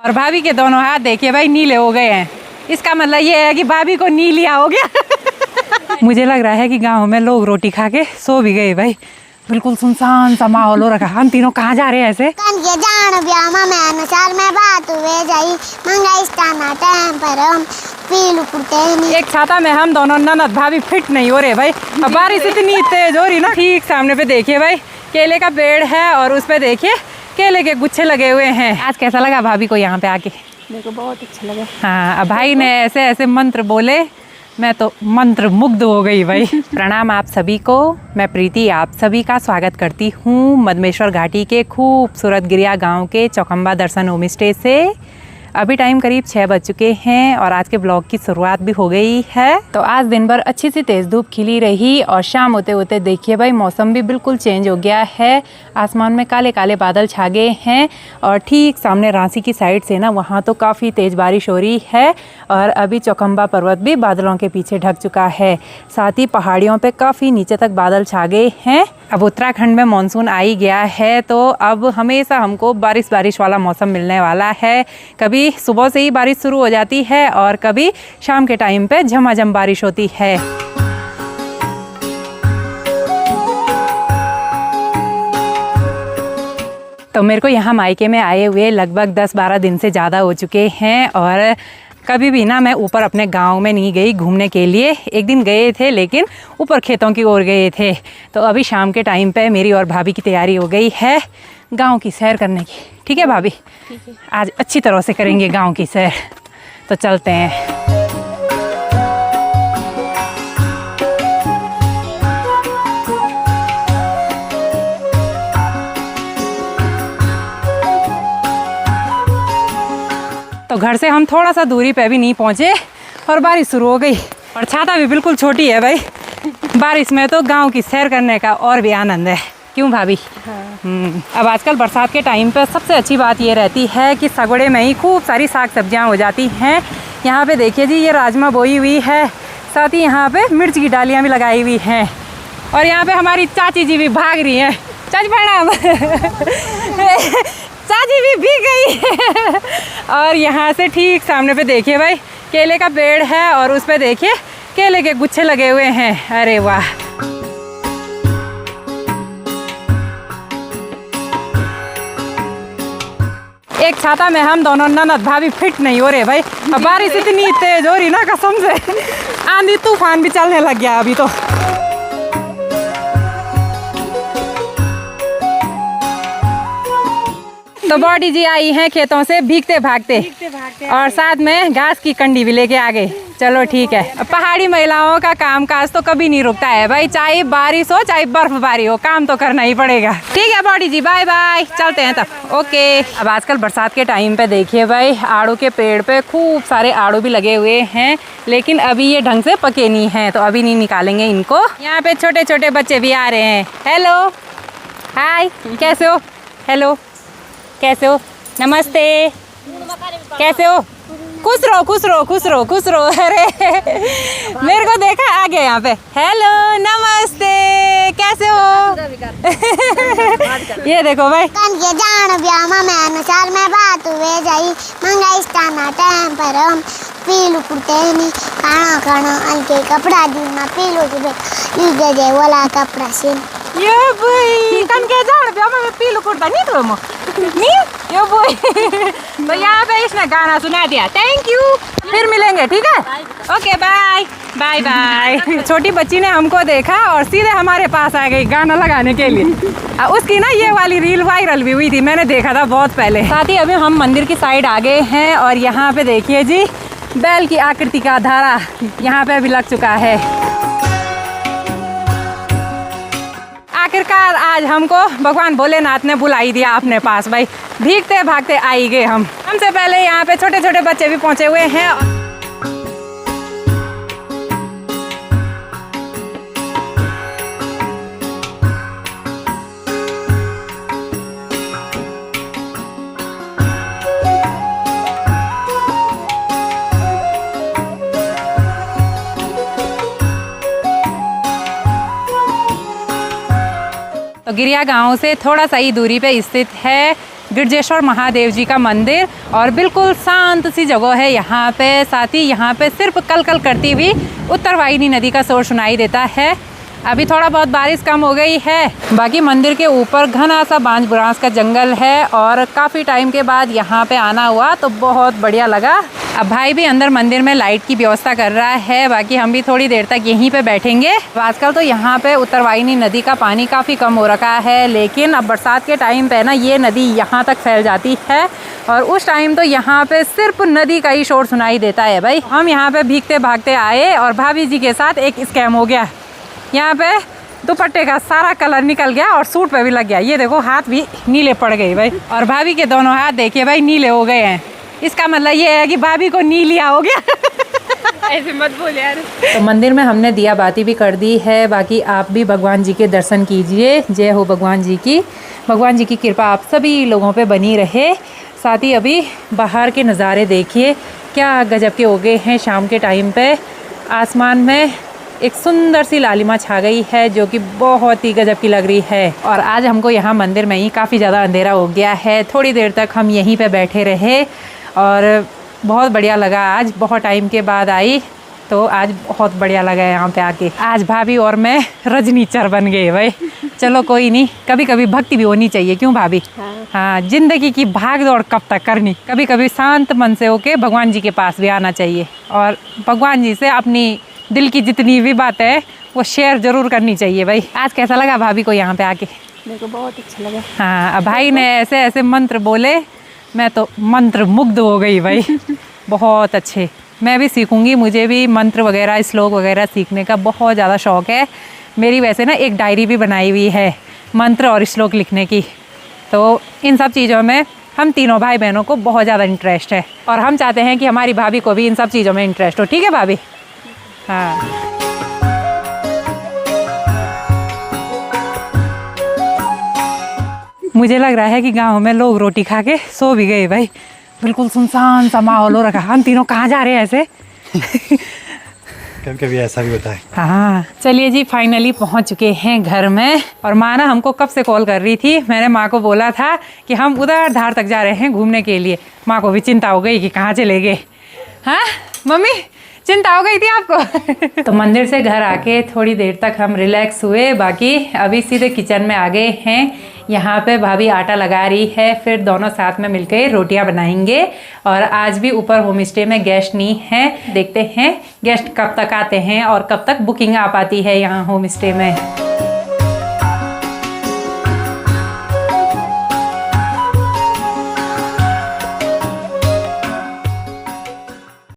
और भाभी के दोनों हाथ देखिए भाई नीले हो गए हैं। इसका मतलब ये है कि भाभी को नीलिया हो गया। मुझे लग रहा है कि गांव में लोग रोटी खा के सो भी गए भाई। बिल्कुल सुनसान सा माहौल हो रखा। हम तीनों कहाँ जा रहे हैं ऐसे? एक छाता में हम दोनों ननद भाभी फिट नहीं हो रहे भाई। अब बारिश इतनी तेज हो रही ना। ठीक सामने पे देखिए भाई केले का पेड़ है और उस पे देखिए केले के गुच्छे लगे हुए हैं। आज कैसा लगा भाभी को यहाँ पे आके? मेरे को बहुत अच्छा लगा। हाँ, अब भाई ने ऐसे ऐसे मंत्र बोले, मैं तो मंत्र मुग्ध हो गई भाई। प्रणाम आप सभी को। मैं प्रीति आप सभी का स्वागत करती हूँ मधमेश्वर घाटी के खूबसूरत गिरिया गांव के चौखंबा दर्शन होम स्टे से। अभी टाइम करीब 6 बज चुके हैं और आज के ब्लॉग की शुरुआत भी हो गई है। तो आज दिन भर अच्छी सी तेज़ धूप खिली रही और शाम होते होते देखिए भाई मौसम भी बिल्कुल चेंज हो गया है। आसमान में काले काले बादल छा गए हैं और ठीक सामने रांची की साइड से ना वहाँ तो काफ़ी तेज़ बारिश हो रही है और अभी चौखंबा पर्वत भी बादलों के पीछे ढक चुका है। साथ ही पहाड़ियों पर काफ़ी नीचे तक बादल छा गए हैं। अब उत्तराखंड में मानसून आ ही गया है तो अब हमेशा हमको बारिश बारिश वाला मौसम मिलने वाला है। कभी सुबह से ही बारिश शुरू हो जाती है और कभी शाम के टाइम पे झमाझम बारिश होती है। तो मेरे को यहाँ मायके में आए हुए लगभग 10-12 दिन से ज़्यादा हो चुके हैं और कभी भी ना मैं ऊपर अपने गांव में नहीं गई घूमने के लिए। एक दिन गए थे लेकिन ऊपर खेतों की ओर गए थे। तो अभी शाम के टाइम पे मेरी और भाभी की तैयारी हो गई है गांव की सैर करने की। ठीक है भाभी? ठीक है। आज अच्छी तरह से करेंगे गांव की सैर। तो चलते हैं। तो घर से हम थोड़ा सा दूरी पे भी नहीं पहुँचे और बारिश शुरू हो गई और छाता भी बिल्कुल छोटी है भाई। बारिश में तो गांव की सैर करने का और भी आनंद है। क्यों भाभी? हाँ। अब आजकल बरसात के टाइम पे सबसे अच्छी बात ये रहती है कि सगड़े में ही खूब सारी साग सब्जियां हो जाती हैं। यहाँ पे देखिए जी ये राजमा बोई हुई है, साथ ही यहाँ पे मिर्च की डालियाँ भी लगाई हुई हैं और यहाँ पे हमारी चाची जी भी भाग रही हैं। चाची प्रणाम। चाची भी भीग गई है। और यहाँ से ठीक सामने पे देखिए भाई केले का पेड़ है और उस पे देखिए केले के गुच्छे लगे हुए हैं। अरे वाह! एक छाता में हम दोनों ननद भाभी फिट नहीं हो रहे भाई। अब बारिश इतनी तेज हो रही ना कसम से, आंधी तूफान भी चलने लग गया अभी तो। तो बॉडी जी आई हैं खेतों से भीगते भागते और साथ में घास की कंडी भी लेके आ गए। चलो ठीक है। पहाड़ी महिलाओं का कामकाज तो कभी नहीं रुकता है भाई, चाहे बारिश हो चाहे बर्फबारी हो, काम तो करना ही पड़ेगा। ठीक है बॉडी जी, बाय बाय, चलते हैं तब। ओके। अब आजकल बरसात के टाइम पे देखिए भाई आड़ू के पेड़ पे खूब सारे आड़ू भी लगे हुए हैं लेकिन अभी ये ढंग से पके नहीं हैं तो अभी नहीं निकालेंगे इनको। यहाँ पे छोटे छोटे बच्चे भी आ रहे हैं। हेलो, हाय, कैसे हो? हेलो, कैसे हो? नमस्ते, कैसे हो? खुश रहो खुश रहो खुश रहो खुश रहो। अरे मेरे को देखा आ गया यहाँ पे। हेलो, नमस्ते, कैसे हो? ये देखो भाई पीलू कुर्ते खाना खाना अंके कपड़ा दी ना पीलू के जे वाला कपड़ा से ये भाई कन के जान पे हमें पीलू कुर्ता नहीं तो मो नहीं ये भाई। तो यहाँ पे इसने गाना सुना दिया। थैंक यू, फिर मिलेंगे। ठीक है, ओके, बाय बाय बाय। छोटी बच्ची ने हमको देखा और सीधे हमारे पास आ गई गाना लगाने के लिए। उसकी ना ये वाली रील वायरल भी हुई थी, मैंने देखा था बहुत पहले। साथ ही अभी हम मंदिर की साइड आ गए हैं और यहाँ पे देखिए जी बैल की आकृति का धारा यहाँ पे भी लग चुका है। आखिरकार आज हमको भगवान भोलेनाथ ने बुला ही दिया अपने पास भाई। भीगते भागते आई गए हम। हमसे पहले यहाँ पे छोटे छोटे बच्चे भी पहुँचे हुए हैं। तो गिरिया गांव से थोड़ा सा ही दूरी पे स्थित है गिरजेश्वर महादेव जी का मंदिर और बिल्कुल शांत सी जगह है यहाँ पे। साथ ही यहाँ पे सिर्फ कलकल करती हुई उत्तरवाहिनी नदी का शोर सुनाई देता है। अभी थोड़ा बहुत बारिश कम हो गई है, बाकी मंदिर के ऊपर घना सा बांज बुरांस का जंगल है और काफ़ी टाइम के बाद यहाँ पे आना हुआ तो बहुत बढ़िया लगा। अब भाई भी अंदर मंदिर में लाइट की व्यवस्था कर रहा है, बाकी हम भी थोड़ी देर तक यहीं पे बैठेंगे। आजकल तो यहाँ पे उत्तरवाहिनी नदी का पानी काफ़ी कम हो रखा है, लेकिन अब बरसात के टाइम पे ना ये नदी यहाँ तक फैल जाती है और उस टाइम तो यहाँ पे सिर्फ नदी का ही शोर सुनाई देता है। भाई हम यहाँ पे भीगते भागते आए और भाभी जी के साथ एक स्कैम हो गया। यहाँ पे दुपट्टे का सारा कलर निकल गया और सूट पे भी लग गया। ये देखो हाथ भी नीले पड़ गए भाई, और भाभी के दोनों हाथ देखिए भाई नीले हो गए हैं। इसका मतलब ये है कि भाभी को नीलिया हो गया। ऐसे मत बोल यार। तो मंदिर में हमने दिया बाती भी कर दी है, बाकी आप भी भगवान जी के दर्शन कीजिए। जय हो भगवान जी की। भगवान जी की कृपा आप सभी लोगों पे बनी रहे। साथ ही अभी बाहर के नज़ारे देखिए क्या गजब के हो गए हैं। शाम के टाइम पे आसमान में एक सुंदर सी लालिमा छा गई है जो कि बहुत ही गजब की लग रही है। और आज हमको यहाँ मंदिर में ही काफ़ी ज़्यादा अंधेरा हो गया है। थोड़ी देर तक हम यहीं पे बैठे रहे और बहुत बढ़िया लगा। आज बहुत टाइम के बाद आई तो आज बहुत बढ़िया लगा यहाँ पे आके। आज भाभी और मैं रजनीचर बन गए भाई। चलो कोई नहीं, कभी कभी भक्ति भी होनी चाहिए, क्यों भाभी? हाँ, जिंदगी की भाग दौड़ कब तक करनी, कभी कभी शांत मन से होके भगवान जी के पास भी आना चाहिए और भगवान जी से अपनी दिल की जितनी भी बातें है वो शेयर जरूर करनी चाहिए भाई। आज कैसा लगा भाभी को यहाँ पे आके? मेरे को बहुत अच्छा लगा। हाँ, भाई ने ऐसे ऐसे मंत्र बोले, मैं तो मंत्र मुग्ध हो गई भाई। बहुत अच्छे। मैं भी सीखूंगी, मुझे भी मंत्र वगैरह श्लोक वगैरह सीखने का बहुत ज़्यादा शौक़ है। मेरी वैसे ना एक डायरी भी बनाई हुई है मंत्र और श्लोक लिखने की। तो इन सब चीज़ों में हम तीनों भाई बहनों को बहुत ज़्यादा इंटरेस्ट है और हम चाहते हैं कि हमारी भाभी को भी इन सब चीज़ों में इंटरेस्ट हो। ठीक है भाभी? हाँ। मुझे लग रहा है कि गांव में लोग रोटी खा के सो भी गए भाई। बिल्कुल सुनसान सा माहौल हो रखा। हम तीनों कहाँ जा रहे हैं ऐसे? कभी कभी ऐसा भी होता है। हाँ, चलिए जी, फाइनली पहुंच चुके हैं घर में। और माँ ना हमको कब से कॉल कर रही थी। मैंने माँ को बोला था कि हम उधर धार तक जा रहे हैं घूमने के लिए। माँ को भी चिंता हो गई कि कहाँ चले गए। हाँ मम्मी, चिंता हो गई थी आपको? तो मंदिर से घर आके थोड़ी देर तक हम रिलैक्स हुए, बाकी अभी सीधे किचन में आ गए हैं। यहाँ पे भाभी आटा लगा रही है, फिर दोनों साथ में मिलकर रोटियां बनाएंगे। और आज भी ऊपर होम स्टे में गेस्ट नहीं है। देखते हैं गेस्ट कब तक आते हैं और कब तक बुकिंग आ पाती है यहाँ होम स्टे में।